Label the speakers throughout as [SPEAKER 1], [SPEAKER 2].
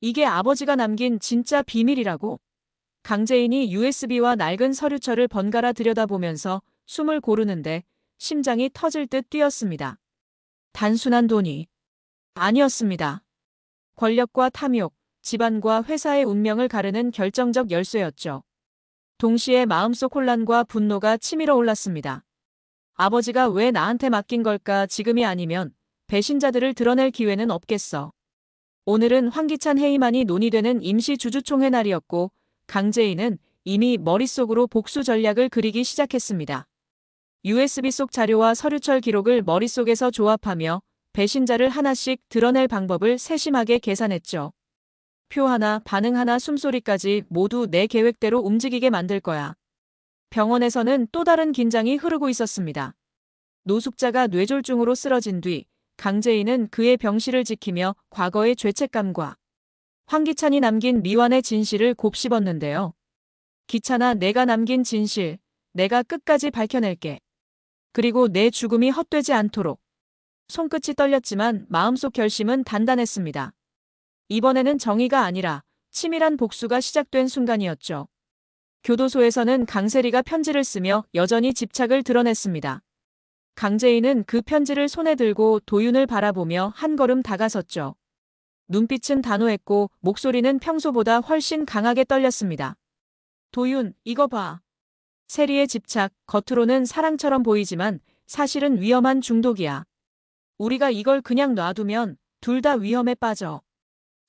[SPEAKER 1] 이게 아버지가 남긴 진짜 비밀이라고. 강재인이 USB와 낡은 서류철을 번갈아 들여다보면서 숨을 고르는데 심장이 터질 듯 뛰었습니다. 단순한 돈이 아니었습니다. 권력과 탐욕, 집안과 회사의 운명을 가르는 결정적 열쇠였죠. 동시에 마음속 혼란과 분노가 치밀어 올랐습니다. 아버지가 왜 나한테 맡긴 걸까? 지금이 아니면 배신자들을 드러낼 기회는 없겠어. 오늘은 황기찬 해임안이 논의되는 임시 주주총회 날이었고 강재인은 이미 머릿속으로 복수 전략을 그리기 시작했습니다. USB 속 자료와 서류철 기록을 머릿속에서 조합하며 배신자를 하나씩 드러낼 방법을 세심하게 계산했죠. 표 하나, 반응 하나, 숨소리까지 모두 내 계획대로 움직이게 만들 거야. 병원에서는 또 다른 긴장이 흐르고 있었습니다. 노숙자가 뇌졸중으로 쓰러진 뒤 강재인은 그의 병실을 지키며 과거의 죄책감과 황기찬이 남긴 미완의 진실을 곱씹었는데요. 기찬아, 내가 남긴 진실, 내가 끝까지 밝혀낼게. 그리고 내 죽음이 헛되지 않도록. 손끝이 떨렸지만 마음속 결심은 단단했습니다. 이번에는 정의가 아니라 치밀한 복수가 시작된 순간이었죠. 교도소에서는 강세리가 편지를 쓰며 여전히 집착을 드러냈습니다. 강재인은 그 편지를 손에 들고 도윤을 바라보며 한 걸음 다가섰죠. 눈빛은 단호했고 목소리는 평소보다 훨씬 강하게 떨렸습니다. 도윤, 이거 봐. 세리의 집착, 겉으로는 사랑처럼 보이지만 사실은 위험한 중독이야. 우리가 이걸 그냥 놔두면 둘 다 위험에 빠져.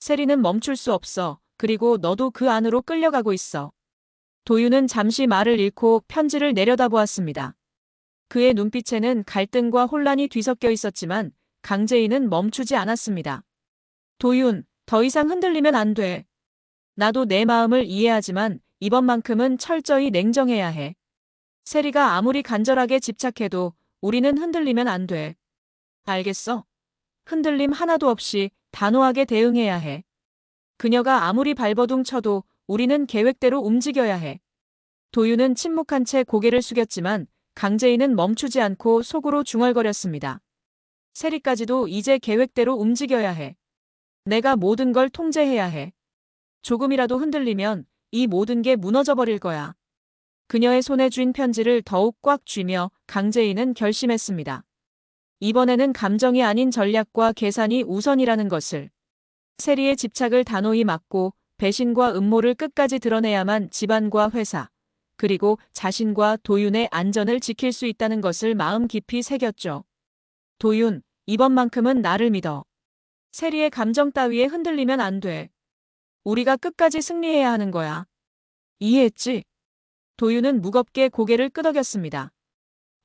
[SPEAKER 1] 세리는 멈출 수 없어. 그리고 너도 그 안으로 끌려가고 있어. 도윤은 잠시 말을 잃고 편지를 내려다보았습니다. 그의 눈빛에는 갈등과 혼란이 뒤섞여 있었지만 강재인은 멈추지 않았습니다. 도윤, 더 이상 흔들리면 안 돼. 나도 내 마음을 이해하지만 이번만큼은 철저히 냉정해야 해. 세리가 아무리 간절하게 집착해도 우리는 흔들리면 안 돼. 알겠어? 흔들림 하나도 없이 단호하게 대응해야 해. 그녀가 아무리 발버둥 쳐도 우리는 계획대로 움직여야 해. 도윤은 침묵한 채 고개를 숙였지만 강재인은 멈추지 않고 속으로 중얼거렸습니다. 세리까지도 이제 계획대로 움직여야 해. 내가 모든 걸 통제해야 해. 조금이라도 흔들리면 이 모든 게 무너져버릴 거야. 그녀의 손에 쥔 편지를 더욱 꽉 쥐며 강재인은 결심했습니다. 이번에는 감정이 아닌 전략과 계산이 우선이라는 것을. 세리의 집착을 단호히 막고 배신과 음모를 끝까지 드러내야만 집안과 회사, 그리고 자신과 도윤의 안전을 지킬 수 있다는 것을 마음 깊이 새겼죠. 도윤, 이번만큼은 나를 믿어. 세리의 감정 따위에 흔들리면 안 돼. 우리가 끝까지 승리해야 하는 거야. 이해했지? 도윤은 무겁게 고개를 끄덕였습니다.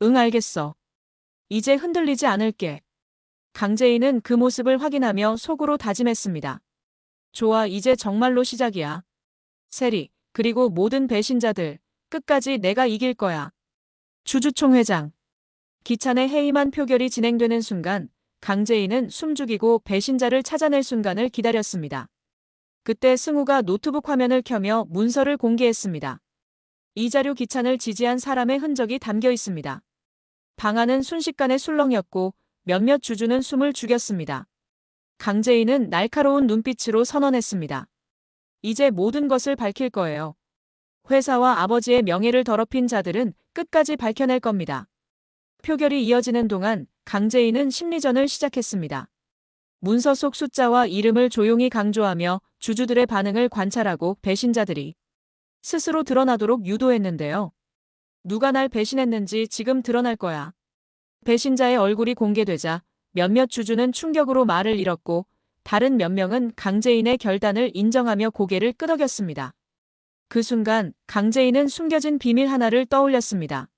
[SPEAKER 1] 응, 알겠어. 이제 흔들리지 않을게. 강재인은 그 모습을 확인하며 속으로 다짐했습니다. 좋아, 이제 정말로 시작이야. 세리, 그리고 모든 배신자들, 끝까지 내가 이길 거야. 주주총회장. 기찬의 해임안 표결이 진행되는 순간 강재인은 숨죽이고 배신자를 찾아낼 순간을 기다렸습니다. 그때 승우가 노트북 화면을 켜며 문서를 공개했습니다. 이 자료 기찬을 지지한 사람의 흔적이 담겨 있습니다. 방안은 순식간에 술렁였고 몇몇 주주는 숨을 죽였습니다. 강재인은 날카로운 눈빛으로 선언했습니다. 이제 모든 것을 밝힐 거예요. 회사와 아버지의 명예를 더럽힌 자들은 끝까지 밝혀낼 겁니다. 표결이 이어지는 동안 강재인은 심리전을 시작했습니다. 문서 속 숫자와 이름을 조용히 강조하며 주주들의 반응을 관찰하고 배신자들이 스스로 드러나도록 유도했는데요. 누가 날 배신했는지 지금 드러날 거야. 배신자의 얼굴이 공개되자 몇몇 주주는 충격으로 말을 잃었고 다른 몇 명은 강재인의 결단을 인정하며 고개를 끄덕였습니다. 그 순간 강재인은 숨겨진 비밀 하나를 떠올렸습니다.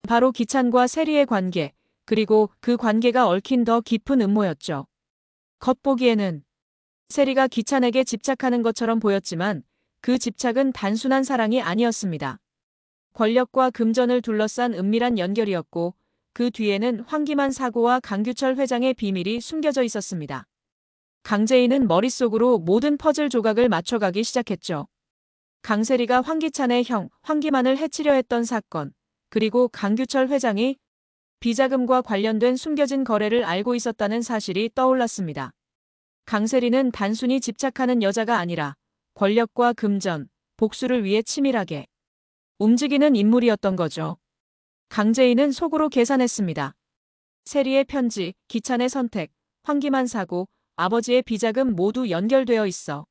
[SPEAKER 1] 바로 기찬과 세리의 관계, 그리고 그 관계가 얽힌 더 깊은 음모였죠. 겉보기에는 세리가 기찬에게 집착하는 것처럼 보였지만 그 집착은 단순한 사랑이 아니었습니다. 권력과 금전을 둘러싼 은밀한 연결이었고 그 뒤에는 황기만 사고와 강규철 회장의 비밀이 숨겨져 있었습니다. 강재인은 머릿속으로 모든 퍼즐 조각을 맞춰가기 시작했죠. 강세리가 황기찬의 형, 황기만을 해치려 했던 사건, 그리고 강규철 회장이 비자금과 관련된 숨겨진 거래를 알고 있었다는 사실이 떠올랐습니다. 강세리는 단순히 집착하는 여자가 아니라 권력과 금전, 복수를 위해 치밀하게 움직이는 인물이었던 거죠. 강재인은 속으로 계산했습니다. 세리의 편지, 기찬의 선택, 황기만 사고, 아버지의 비자금 모두 연결되어 있어.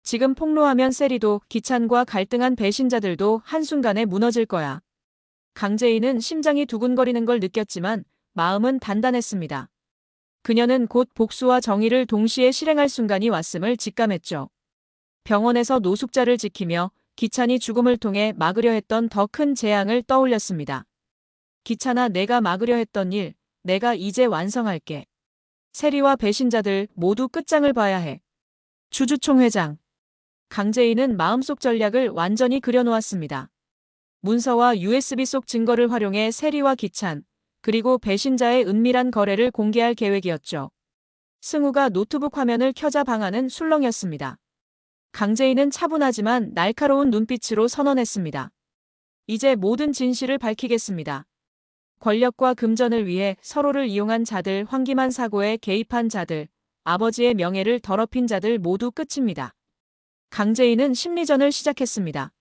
[SPEAKER 1] 지금 폭로하면 세리도 기찬과 갈등한 배신자들도 한순간에 무너질 거야. 강재인은 심장이 두근거리는 걸 느꼈지만 마음은 단단했습니다. 그녀는 곧 복수와 정의를 동시에 실행할 순간이 왔음을 직감했죠. 병원에서 노숙자를 지키며 기찬이 죽음을 통해 막으려 했던 더 큰 재앙을 떠올렸습니다. 기찬아, 내가 막으려 했던 일, 내가 이제 완성할게. 세리와 배신자들 모두 끝장을 봐야 해. 주주총회장. 강재인은 마음속 전략을 완전히 그려놓았습니다. 문서와 USB 속 증거를 활용해 세리와 기찬, 그리고 배신자의 은밀한 거래를 공개할 계획이었죠. 승우가 노트북 화면을 켜자 방안은 술렁였습니다. 강재인은 차분하지만 날카로운 눈빛으로 선언했습니다. 이제 모든 진실을 밝히겠습니다. 권력과 금전을 위해 서로를 이용한 자들, 황기만 사고에 개입한 자들, 아버지의 명예를 더럽힌 자들 모두 끝입니다. 강재인은 심리전을 시작했습니다.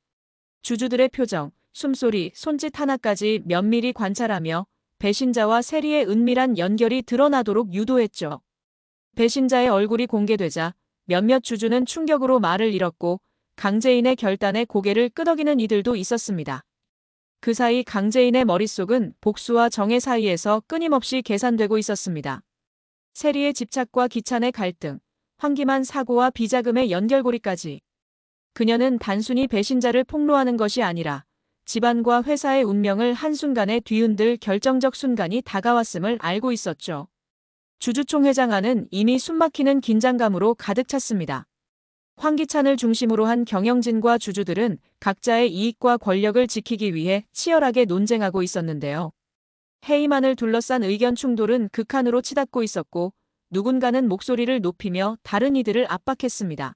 [SPEAKER 1] 주주들의 표정, 숨소리, 손짓 하나까지 면밀히 관찰하며 배신자와 세리의 은밀한 연결이 드러나도록 유도했죠. 배신자의 얼굴이 공개되자 몇몇 주주는 충격으로 말을 잃었고 강재인의 결단에 고개를 끄덕이는 이들도 있었습니다. 그 사이 강재인의 머릿속은 복수와 정의 사이에서 끊임없이 계산되고 있었습니다. 세리의 집착과 기찬의 갈등, 황기만 사고와 비자금의 연결고리까지. 그녀는 단순히 배신자를 폭로하는 것이 아니라 집안과 회사의 운명을 한순간에 뒤흔들 결정적 순간이 다가왔음을 알고 있었죠. 주주총회장 안은 이미 숨막히는 긴장감으로 가득 찼습니다. 황기찬을 중심으로 한 경영진과 주주들은 각자의 이익과 권력을 지키기 위해 치열하게 논쟁하고 있었는데요. 해임안을 둘러싼 의견 충돌은 극한으로 치닫고 있었고 누군가는 목소리를 높이며 다른 이들을 압박했습니다.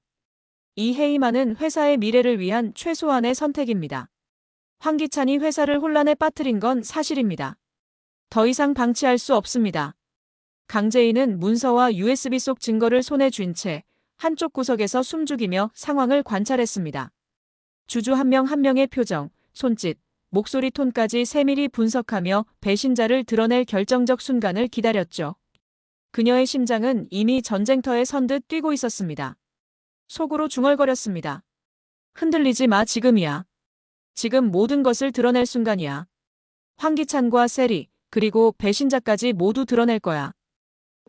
[SPEAKER 1] 이 해임안은 회사의 미래를 위한 최소한의 선택입니다. 황기찬이 회사를 혼란에 빠뜨린 건 사실입니다. 더 이상 방치할 수 없습니다. 강재인은 문서와 USB 속 증거를 손에 쥔 채 한쪽 구석에서 숨죽이며 상황을 관찰했습니다. 주주 한 명 한 명의 표정, 손짓, 목소리 톤까지 세밀히 분석하며 배신자를 드러낼 결정적 순간을 기다렸죠. 그녀의 심장은 이미 전쟁터에 선 듯 뛰고 있었습니다. 속으로 중얼거렸습니다. 흔들리지 마, 지금이야. 지금 모든 것을 드러낼 순간이야. 황기찬과 세리, 그리고 배신자까지 모두 드러낼 거야.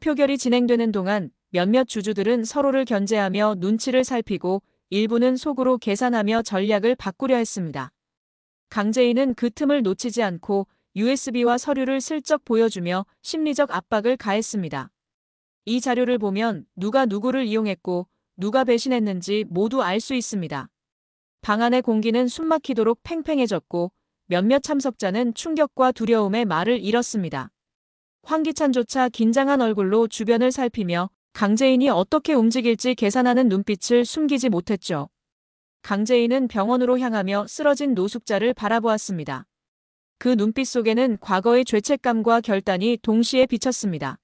[SPEAKER 1] 표결이 진행되는 동안 몇몇 주주들은 서로를 견제하며 눈치를 살피고 일부는 속으로 계산하며 전략을 바꾸려 했습니다. 강재인은 그 틈을 놓치지 않고 USB와 서류를 슬쩍 보여주며 심리적 압박을 가했습니다. 이 자료를 보면 누가 누구를 이용했고 누가 배신했는지 모두 알 수 있습니다. 방 안의 공기는 숨막히도록 팽팽해졌고 몇몇 참석자는 충격과 두려움에 말을 잃었습니다. 황기찬조차 긴장한 얼굴로 주변을 살피며 강재인이 어떻게 움직일지 계산하는 눈빛을 숨기지 못했죠. 강재인은 병원으로 향하며 쓰러진 노숙자를 바라보았습니다. 그 눈빛 속에는 과거의 죄책감과 결단이 동시에 비쳤습니다.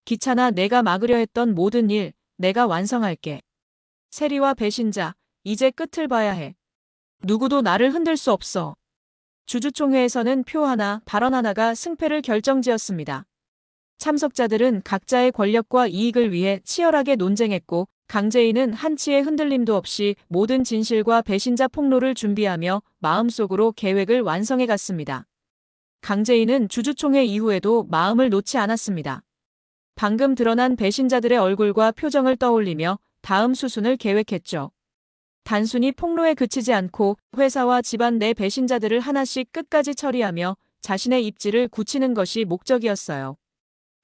[SPEAKER 1] 기찬아, 내가 막으려 했던 모든 일, 내가 완성할게. 세리와 배신자, 이제 끝을 봐야 해. 누구도 나를 흔들 수 없어. 주주총회에서는 표 하나, 발언 하나가 승패를 결정지었습니다. 참석자들은 각자의 권력과 이익을 위해 치열하게 논쟁했고 강재인은 한치의 흔들림도 없이 모든 진실과 배신자 폭로를 준비하며 마음속으로 계획을 완성해 갔습니다. 강재인은 주주총회 이후에도 마음을 놓지 않았습니다. 방금 드러난 배신자들의 얼굴과 표정을 떠올리며 다음 수순을 계획했죠. 단순히 폭로에 그치지 않고 회사와 집안 내 배신자들을 하나씩 끝까지 처리하며 자신의 입지를 굳히는 것이 목적이었어요.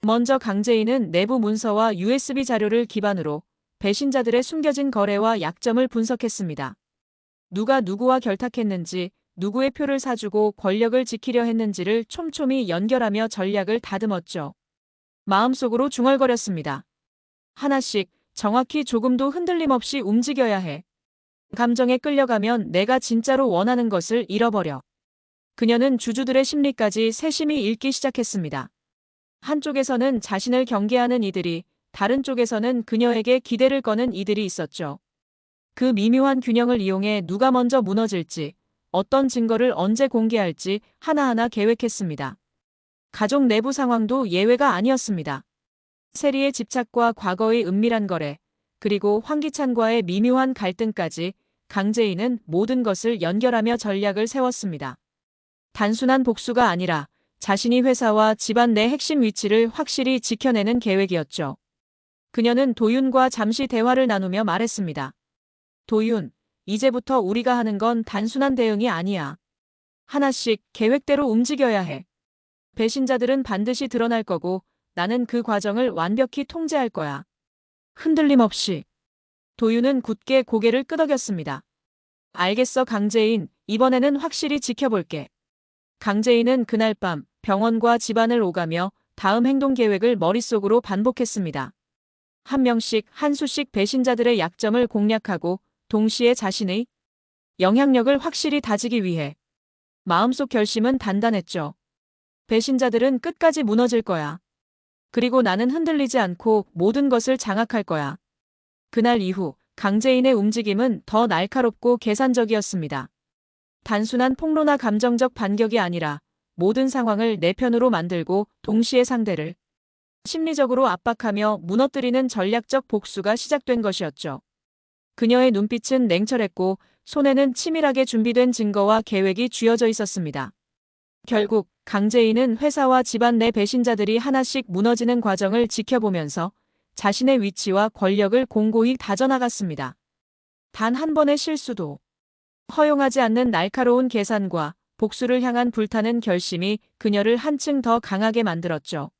[SPEAKER 1] 먼저 강재인은 내부 문서와 USB 자료를 기반으로 배신자들의 숨겨진 거래와 약점을 분석했습니다. 누가 누구와 결탁했는지, 누구의 표를 사주고 권력을 지키려 했는지를 촘촘히 연결하며 전략을 다듬었죠. 마음속으로 중얼거렸습니다. 하나씩 정확히 조금도 흔들림 없이 움직여야 해. 감정에 끌려가면 내가 진짜로 원하는 것을 잃어버려. 그녀는 주주들의 심리까지 세심히 읽기 시작했습니다. 한쪽에서는 자신을 경계하는 이들이, 다른 쪽에서는 그녀에게 기대를 거는 이들이 있었죠. 그 미묘한 균형을 이용해 누가 먼저 무너질지, 어떤 증거를 언제 공개할지 하나하나 계획했습니다. 가족 내부 상황도 예외가 아니었습니다. 세리의 집착과 과거의 은밀한 거래, 그리고 황기찬과의 미묘한 갈등까지 강재인은 모든 것을 연결하며 전략을 세웠습니다. 단순한 복수가 아니라 자신이 회사와 집안 내 핵심 위치를 확실히 지켜내는 계획이었죠. 그녀는 도윤과 잠시 대화를 나누며 말했습니다. 도윤, 이제부터 우리가 하는 건 단순한 대응이 아니야. 하나씩 계획대로 움직여야 해. 배신자들은 반드시 드러날 거고 나는 그 과정을 완벽히 통제할 거야. 흔들림 없이. 도윤은 굳게 고개를 끄덕였습니다. 알겠어, 강재인. 이번에는 확실히 지켜볼게. 강재인은 그날 밤 병원과 집안을 오가며 다음 행동 계획을 머릿속으로 반복했습니다. 한 명씩 한 수씩 배신자들의 약점을 공략하고 동시에 자신의 영향력을 확실히 다지기 위해 마음속 결심은 단단했죠. 배신자들은 끝까지 무너질 거야. 그리고 나는 흔들리지 않고 모든 것을 장악할 거야. 그날 이후 강재인의 움직임은 더 날카롭고 계산적이었습니다. 단순한 폭로나 감정적 반격이 아니라 모든 상황을 내 편으로 만들고 동시에 상대를 심리적으로 압박하며 무너뜨리는 전략적 복수가 시작된 것이었죠. 그녀의 눈빛은 냉철했고 손에는 치밀하게 준비된 증거와 계획이 쥐어져 있었습니다. 결국 강재인은 회사와 집안 내 배신자들이 하나씩 무너지는 과정을 지켜보면서 자신의 위치와 권력을 공고히 다져나갔습니다. 단 한 번의 실수도 허용하지 않는 날카로운 계산과 복수를 향한 불타는 결심이 그녀를 한층 더 강하게 만들었죠.